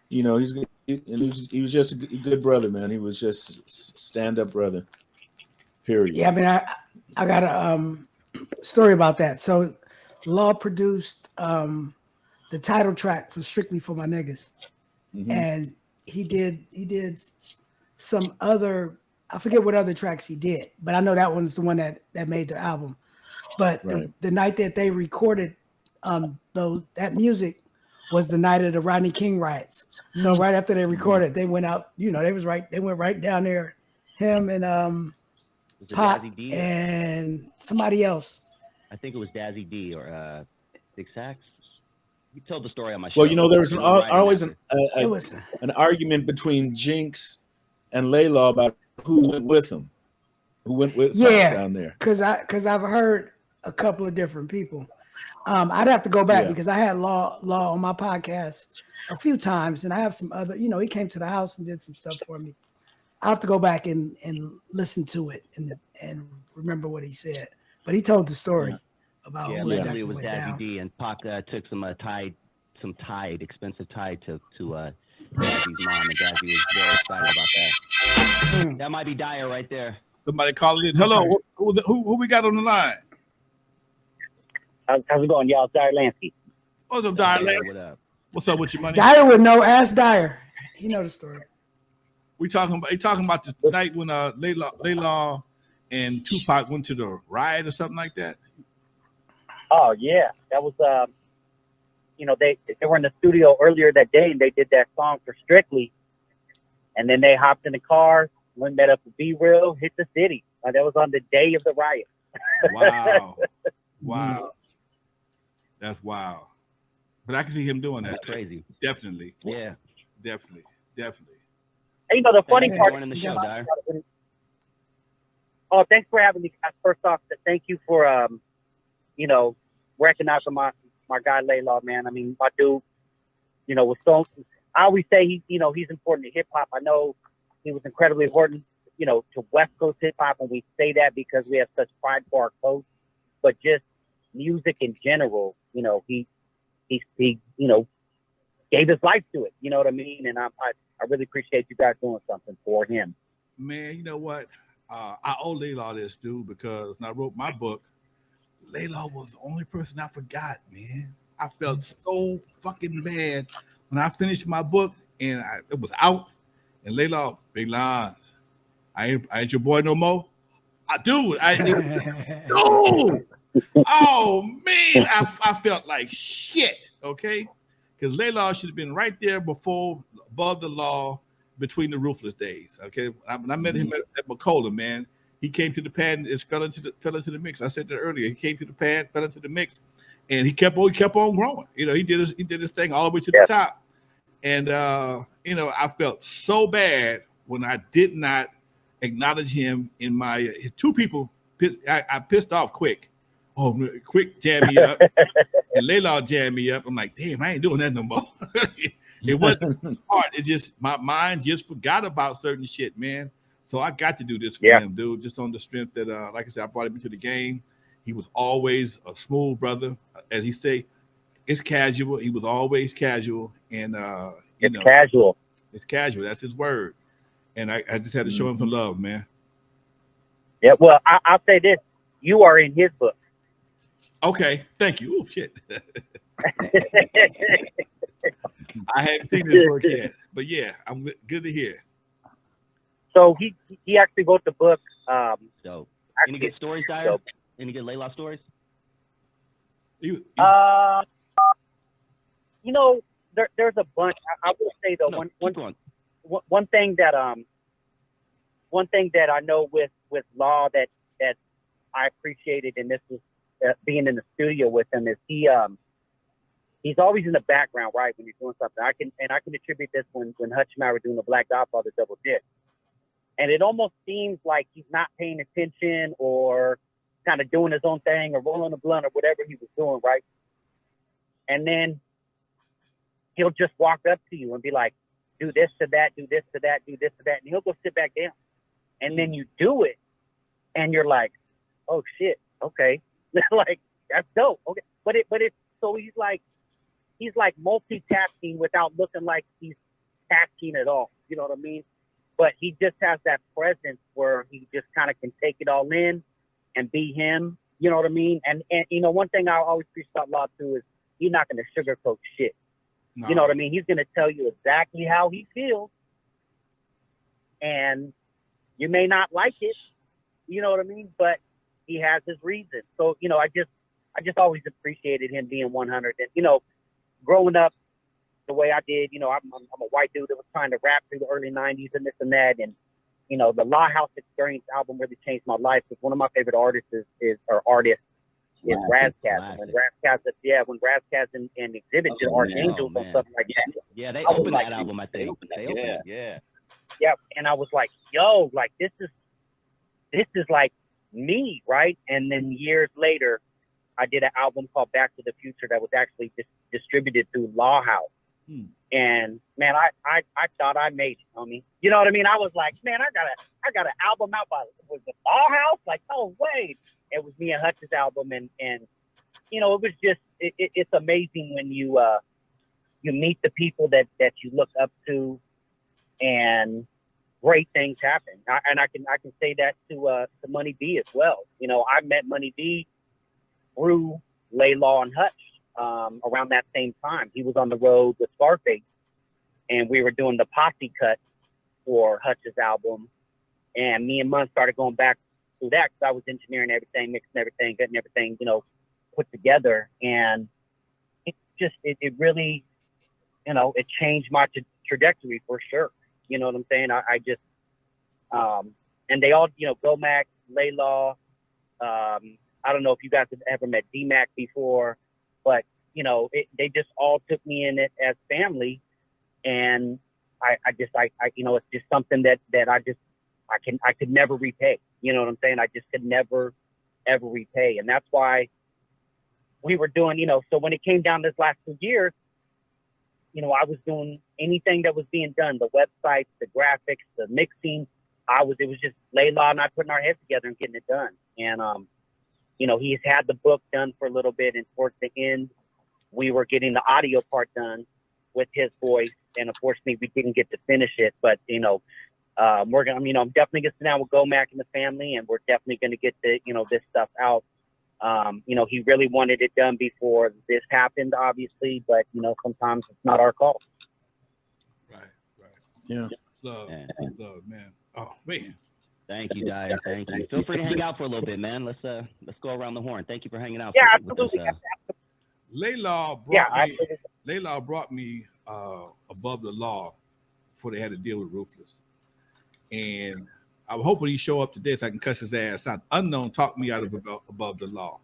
You know, he was just a good brother, man. He was just stand up brother. Period. Yeah, I mean, I got a story about that. So, Law produced the title track for Strictly for My Niggas, Hmm. and he did some other. I forget what other tracks he did, but I know that one's the one that made the album. But Right. the night that they recorded those that music was the night of the Rodney King riots. So right after they Hmm. recorded, they went out. You know, they went right down there. Him and Was it Pop Dazzy D? and somebody else. I think it was Dazzy D or Big Sax. You told the story on my Well, show. you know, there was They went right in always after. It was an argument between Jinx and Laylaw about who went with him, who went with Pop yeah, down there. because I've heard a couple of different people. I'd have to go back Yeah. because I had Law on my podcast a few times, and I have some other. You know, he came to the house and did some stuff for me. I have to go back and listen to it and remember what he said. But he told the Yeah. story about Yeah, who Yeah. allegedly exactly it was went Dazzy down. D, and Pac took some expensive tide to Dazzy's mom, and Dazzy was very excited about that. Hmm. That might be Dyer right there. Somebody calling in. Hello, Okay. who we got on the line? How's it going, y'all? Sorry, Lansky. What's up, Dyer, Dyer? what up? What's up with your money? Dyer would know. Ask Dyer. He know the story. We talking about this night when Laylaw and Tupac went to the riot or something like that. Oh yeah, that was they were in the studio earlier that day and they did that song for Strictly, and then they hopped in the car, went met up with Be Real, hit the city. That was on the day of the riot. Wow, wow, that's wild. But I can see him doing that. That's crazy. Definitely, Yeah. definitely. And, the funny Thanks for part joining the show, Yes. Dyer. Oh, thanks for having me, guys. First off, thank you for recognizing my guy Laylaw, man. I mean, my dude, was so. I always say he's important to hip hop. I know he was incredibly important, to West Coast hip hop, and we say that because we have such pride for our coast. But just music in general, he gave his life to it. You know what I mean? And I really appreciate you guys doing something for him. Man, you know what? I owe Laylaw this, dude, because when I wrote my book, Laylaw was the only person I forgot, man. I felt so fucking bad when I finished my book and it was out. And Laylaw, big lines. I ain't your boy no more. Dude, no. Oh man, I felt like shit. Okay, because Laylaw should have been right there above the law, between the ruthless days. Okay, when I met him at Michel'le, man, he came to the pad and fell into the mix. I said that earlier. He came to the pad, fell into the mix, and he kept on growing. He did his thing all the way to the top. And I felt so bad when I did not acknowledge him in my two people. I pissed off quick. Oh, quick jam me up, and Laylaw jammed me up. I'm like, damn, I ain't doing that no more. It wasn't hard. It just my mind just forgot about certain shit, man. So I got to do this for him, dude. Just on the strength that, like I said, I brought him into the game. He was always a smooth brother, as he say. It's casual. He was always casual, and casual. It's casual. That's his word. And I just had to show him some love, man. Yeah. Well, I'll say this: you are in his book. Okay, thank you. Oh shit. I haven't seen this book yet, but yeah, I'm good to hear. So he actually wrote the book. So, any good stories, Dyer? Any good Laylaw stories? There's a bunch. I will say though, one thing that I know with Law that I appreciated, and this was being in the studio with him, is he's always in the background, right, when you're doing something. I can attribute this when Hutch and I were doing the Black Godfather double dip. And it almost seems like he's not paying attention or kind of doing his own thing or rolling a blunt or whatever he was doing, right? And then he'll just walk up to you and be like, do this to that, do this to that, do this to that. And he'll go sit back down. And then you do it and you're like, oh shit, okay. Like, that's dope. Okay. But it's so he's like multitasking without looking like he's acting at all. You know what I mean? But he just has that presence where he just kind of can take it all in and be him. You know what I mean? And you know, one thing I always preach about Law too is he's not going to sugarcoat shit. No. You know what I mean? He's going to tell you exactly how he feels, and you may not like it. You know what I mean? But he has his reason. So you know, I just always appreciated him being 100. And you know, growing up the way I did, you know, I'm a white dude that was trying to rap through the early 90s and this and that. And, you know, the Law House Experience album really changed my life because one of my favorite artists is Razzcast. When Razzcast and Exhibit did Archangels and stuff like that. Yeah, they opened that album, I think. They opened it, yeah. Yeah, and I was like, yo, like this is like me, right? And then years later, I did an album called Back to the Future that was actually distributed through Law House. And man, I thought I made it, homie. You know what I mean? I was like, man, I got an album out by was the Law House? Like, oh wait. It was me and Hutch's album, and you know, it was just it's amazing when you meet the people that you look up to, and great things happen. And I can say that to Money B as well. You know, I met Money B through Laylaw and Hutch around that same time. He was on the road with Scarface, and we were doing the posse cut for Hutch's album, and me and Munn started going back through that because I was engineering everything, mixing everything, getting everything, you know, put together. And it really, you know, it changed my trajectory for sure. You know what I'm saying? I just, and they all, you know, Gomac, Laylaw, I don't know if you guys have ever met D-Mac before, but, you know, they just all took me in it as family. And I you know, it's just something that I could never repay. You know what I'm saying? I just could never, ever repay. And that's why we were doing, you know, so when it came down this last 2 years, you know, I was doing anything that was being done, the websites, the graphics, the mixing. It was just Laylaw and I putting our heads together and getting it done. And, you know, he's had the book done for a little bit, and towards the end, we were getting the audio part done with his voice. And unfortunately, we didn't get to finish it. But, you know, we're gonna, you know, I'm definitely gonna sit down with Gomac and the family, and we're definitely gonna get the, you know, this stuff out. You know, he really wanted it done before this happened, obviously, but you know, sometimes it's not our call. Right. Yeah. Love, man. Oh man. Thank you, Dyer. Thank you. Feel free to hang out for a little bit, man. Let's go around the horn. Thank you for hanging out. Yeah, with us, absolutely. Laylaw brought me Above the Law before they had to deal with Ruthless. And I'm hoping he show up today so I can cuss his ass out. Unknown talked me out of Above the Law.